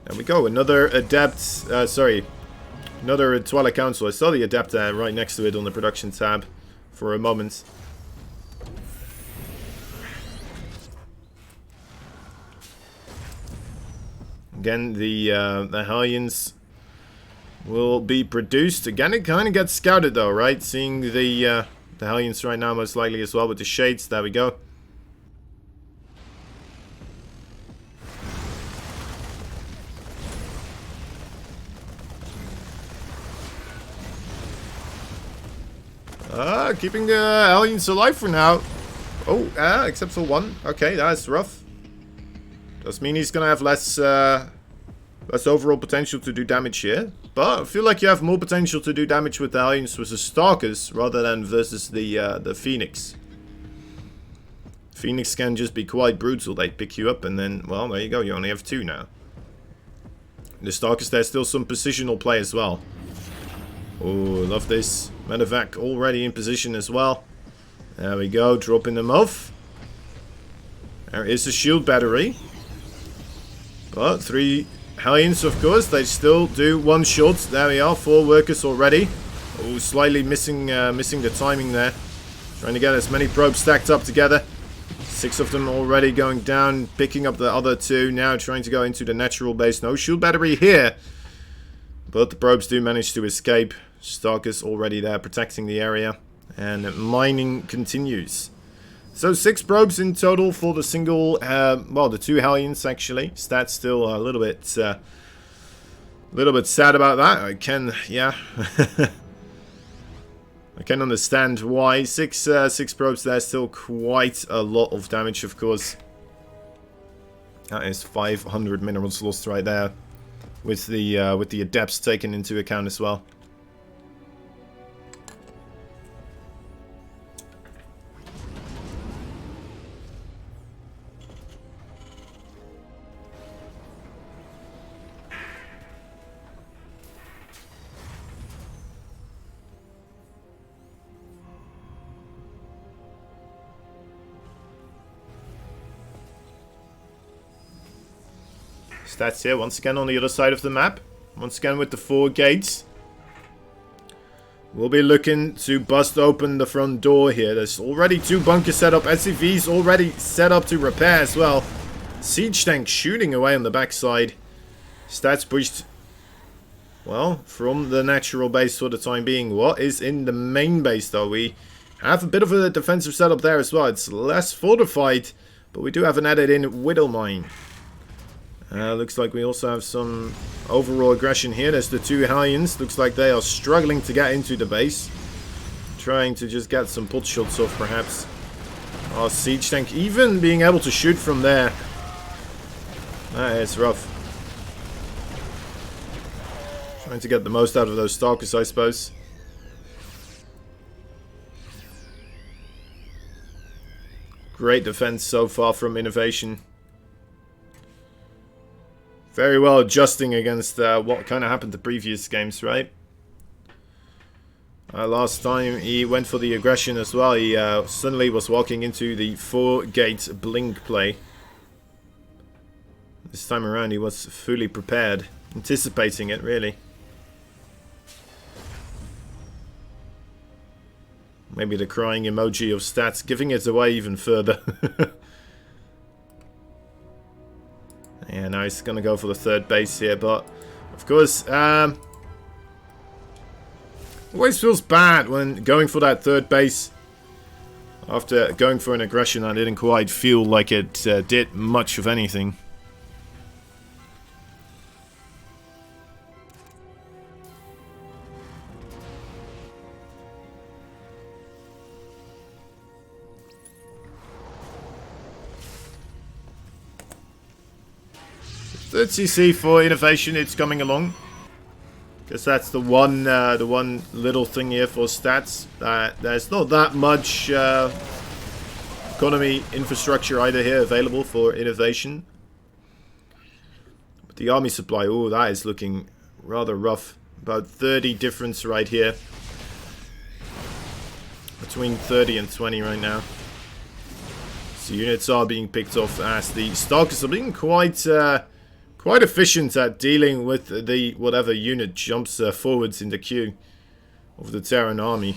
There we go, another Adept, another Twilight Council. I saw the Adept right next to it on the production tab for a moment. Again, the Hellions will be produced. Again, it kind of gets scouted though, right? Seeing the Hellions right now most likely as well with the Shades. There we go. Keeping the Hellions alive for now. Oh, except for one. Okay, that's rough. Does mean he's gonna have less overall potential to do damage here. But I feel like you have more potential to do damage with the Hellions versus Stalkers rather than versus the Phoenix. Phoenix can just be quite brutal. They pick you up and then, well, there you go. You only have 2 now. The Stalkers, there's still some positional play as well. Oh, love this. Medevac already in position as well. There we go, dropping them off. There is a shield battery. But 3 Hellions, of course, they still do 1 shot. There we are, 4 workers already. Oh, slightly missing the timing there. Trying to get as many probes stacked up together. 6 of them already going down, picking up the other 2. Now trying to go into the natural base. No shield battery here. But the probes do manage to escape. Stalkers already there protecting the area. And mining continues. So 6 probes in total for the single, well, the 2 Hellions actually. Stats still a little bit sad about that. I can, yeah. I can understand why. 6 probes there, still quite a lot of damage, of course. That is 500 minerals lost right there. With the Adepts taken into account as well. Stats here, once again on the other side of the map. Once again with the 4 gates. We'll be looking to bust open the front door here. There's already 2 bunkers set up. SCVs already set up to repair as well. Siege tank shooting away on the backside. Stats pushed, well, from the natural base for the time being. What is in the main base though? We have a bit of a defensive setup there as well. It's less fortified, but we do have an added in Widow Mine. Looks like we also have some overall aggression here. There's the 2 Hellions. Looks like they are struggling to get into the base. Trying to just get some pot shots off, perhaps. Oh, Siege Tank even being able to shoot from there. That is rough. Trying to get the most out of those Stalkers, I suppose. great defense so far from Innovation. Very well adjusting against what kind of happened to previous games, right? Last time he went for the aggression as well. He suddenly was walking into the 4-gate blink play. This time around he was fully prepared, anticipating it really. Maybe the crying emoji of stats, giving it away even further. Yeah, now he's gonna go for the 3rd base here, but of course, always feels bad when going for that 3rd base. After going for an aggression, I didn't quite feel like it did much of anything. Third CC for Innovation, it's coming along. Because that's the one little thing here for stats. There's not that much economy infrastructure either here available for Innovation. But the army supply, oh, that is looking rather rough. About 30 difference right here. Between 30 and 20 right now. So units are being picked off as the Stalkers are being quite efficient at dealing with the whatever unit jumps forwards in the queue of the Terran army.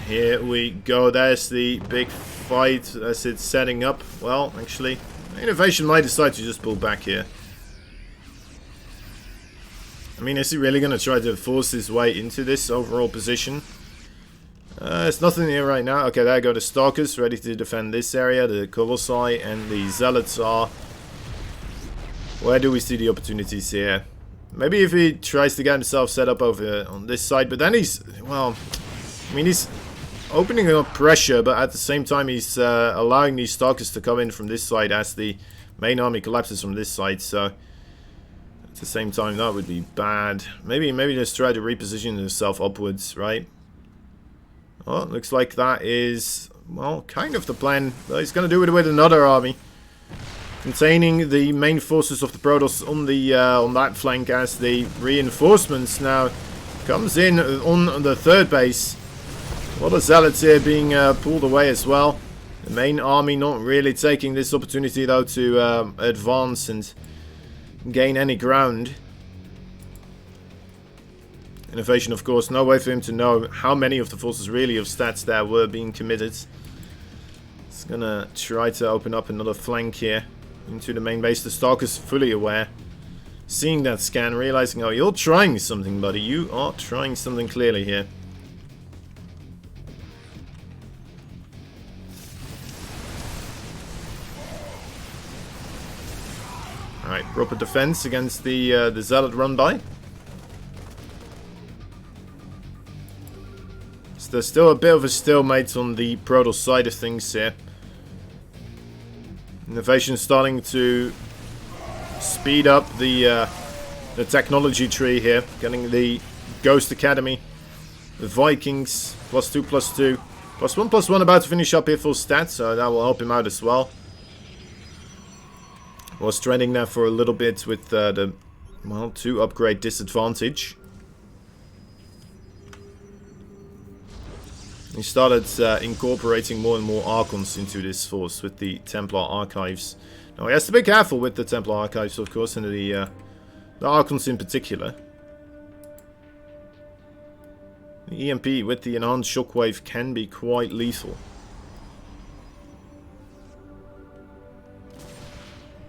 Here we go, there's the big fight as it's setting up. Well, actually, Innovation might decide to just pull back here. I mean, is he really going to try to force his way into this overall position? There's nothing here right now. Okay, there go the Stalkers, ready to defend this area. The Colossi and the Zealots are... Where do we see the opportunities here? Maybe if he tries to get himself set up over on this side, but then he's... Well, I mean, he's opening up pressure, but at the same time he's allowing these Stalkers to come in from this side as the main army collapses from this side, so at the same time that would be bad. Maybe just try to reposition himself upwards, right? Well, looks like that is, well, kind of the plan, but he's going to do it with another army. Containing the main forces of the Protoss on the on that flank as the reinforcements now comes in on the 3rd base. A lot of Zealots here being pulled away as well. The main army not really taking this opportunity though to advance and gain any ground. Innovation, of course, no way for him to know how many of the forces really of stats there were being committed. He's gonna try to open up another flank here into the main base. The Stalker's fully aware. Seeing that scan, realizing, oh, you're trying something, buddy. You are trying something clearly here. Alright, proper defense against the Zealot run-by. So there's still a bit of a stalemate on the Protoss side of things here. Innovation starting to speed up the technology tree here. Getting the Ghost Academy, the Vikings, +2/+2. +1/+1 about to finish up here for stats, so that will help him out as well. Was trending there for a little bit with the, well, 2 upgrade disadvantage. He started incorporating more and more Archons into this force with the Templar Archives. Now he has to be careful with the Templar Archives, of course, and the Archons in particular. The EMP with the enhanced shockwave can be quite lethal.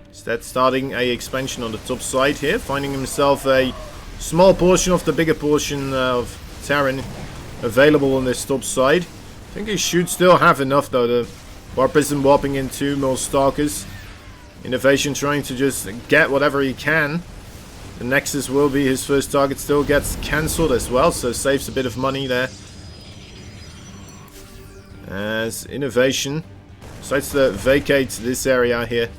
Instead, starting a expansion on the top side here, finding himself a small portion of the bigger portion of Terran available on this top side. I think he should still have enough though. The Warp isn't warping in 2 more Stalkers. Innovation trying to just get whatever he can. The Nexus will be his first target, still gets cancelled as well, so saves a bit of money there. As Innovation decides to vacate this area here.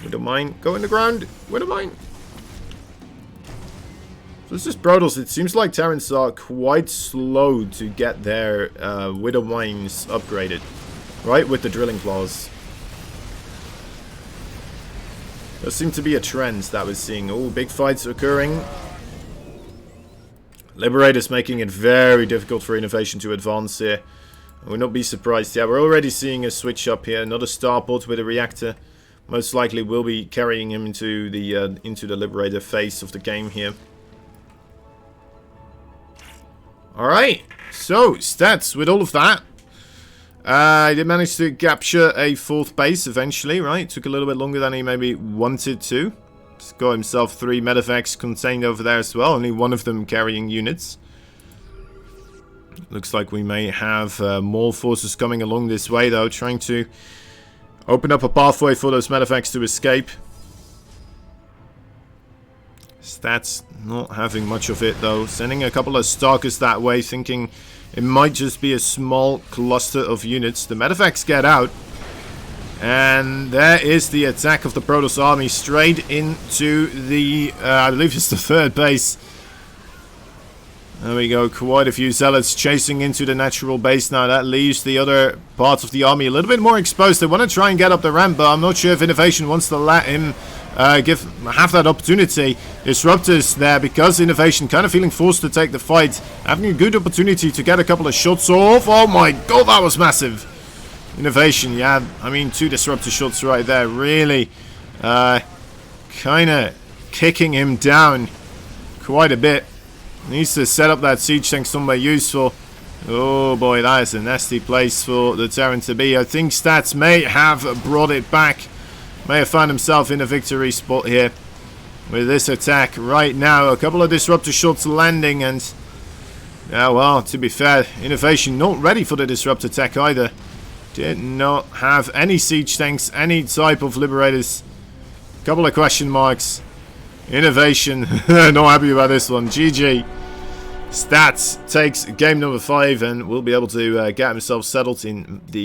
Widow Mine, go in the ground! Widow Mine! So this is Brodos. It seems like Terrans are quite slow to get their Widow Mines upgraded. Right, with the drilling claws. There seems to be a trend that we're seeing. Oh, big fights occurring. Liberator's making it very difficult for Innovation to advance here. I would not be surprised. Yeah, we're already seeing a switch up here. Another starport with a reactor. Most likely will be carrying him into the Liberator phase of the game here. Alright, so stats with all of that. I did manage to capture a 4th base eventually, right? Took a little bit longer than he maybe wanted to. He's got himself 3 medevacs contained over there as well, only one of them carrying units. Looks like we may have more forces coming along this way though, trying to open up a pathway for those medevacs to escape. Stats not having much of it though, sending a couple of stalkers that way, thinking it might just be a small cluster of units. The medevacs get out. And there is the attack of the Protoss army straight into the, I believe it's the 3rd base. There we go, quite a few zealots chasing into the natural base now. That leaves the other parts of the army a little bit more exposed. They want to try and get up the ramp, but I'm not sure if Innovation wants to let him have that opportunity. Disruptors there because Innovation kind of feeling forced to take the fight, having a good opportunity to get a couple of shots off. Oh my god, that was massive. Innovation, yeah, I mean 2 disruptor shots right there, really kind of kicking him down quite a bit. Needs to set up that siege tank somewhere useful. Oh boy, that is a nasty place for the Terran to be. I think Stats may have brought it back. May have found himself in a victory spot here with this attack right now. A couple of disruptor shots landing and... yeah, well, to be fair, Innovation not ready for the disrupt attack either. Did not have any siege tanks, any type of liberators. Couple of question marks. Innovation, not happy about this one. GG. Stats takes game number 5 and will be able to get himself settled in the